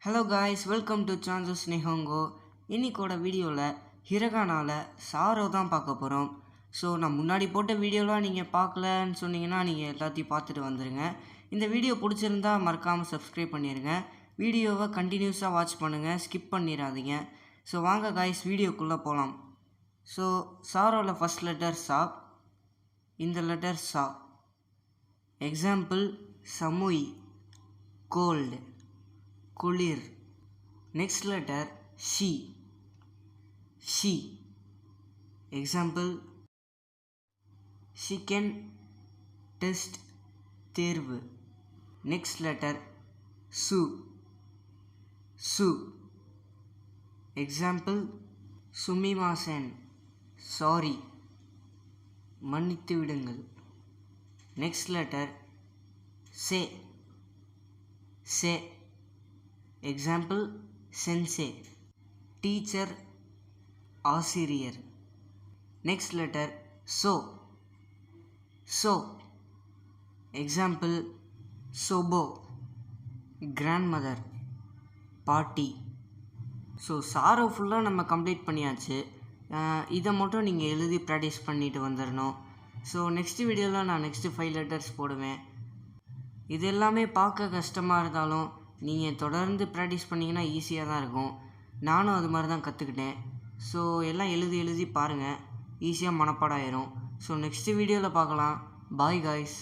Hello guys, welcome to சான்சஸ் நிஹோங்கோ. இன்னைக்கோட வீடியோவில் ஹிரகானாவில் சாரோ தான் பார்க்க போகிறோம். ஸோ நான் முன்னாடி போட்ட வீடியோலாம் நீங்கள் பார்க்கலன்னு சொன்னீங்கன்னா நீங்கள் எல்லாத்தையும் பார்த்துட்டு வந்துடுங்க. இந்த வீடியோ பிடிச்சிருந்தா மறக்காமல் சப்ஸ்கிரைப் பண்ணிடுங்க. வீடியோவை கண்டினியூஸாக வாட்ச் பண்ணுங்கள், ஸ்கிப் பண்ணிடாதீங்க. ஸோ வாங்க காய்ஸ், வீடியோக்குள்ளே போகலாம். ஸோ சாரோவில் ஃபஸ்ட் லெட்டர் சா, இந்த லெட்டர் சா. எக்ஸாம்பிள் சமுய், கோல்டு, குளிர். நெக்ஸ்ட் லெட்டர் ஷி, ஷி. எக்ஸாம்பிள் சிக்கன், டெஸ்ட், தேர்வு. நெக்ஸ்ட் லெட்டர் சு, சு. எக்ஸாம்பிள் சுமிமாசன், சாரி, மன்னித்து விடுங்கள். நெக்ஸ்ட் லெட்டர் சே, சே. எக்ஸாம்பிள் சென்சே, டீச்சர், ஆசிரியர். நெக்ஸ்ட் லெட்டர் சோ, சோ. எக்ஸாம்பிள் சோபோ, கிராண்ட்மதர், பாட்டி. ஸோ சாரோ ஃபுல்லாக நம்ம கம்ப்ளீட் பண்ணியாச்சு. இதை மட்டும் நீங்கள் எழுதி ப்ராக்டிஸ் பண்ணிட்டு வந்துடணும். ஸோ நெக்ஸ்ட் வீடியோவில் நான் நெக்ஸ்ட்டு 5 லெட்டர்ஸ் போடுவேன். இது எல்லாமே பார்க்க கஷ்டமாக இருந்தாலும் நீங்கள் தொடர்ந்து ப்ராக்டிஸ் பண்ணிங்கன்னா ஈஸியாக தான் இருக்கும். நானும் அது மாதிரி தான் கற்றுக்கிட்டேன். ஸோ எல்லாம் எழுதி பாருங்கள், ஈஸியாக மனப்பாடம் ஆயிரும். ஸோ நெக்ஸ்ட் வீடியோவில் பார்க்கலாம். Bye guys.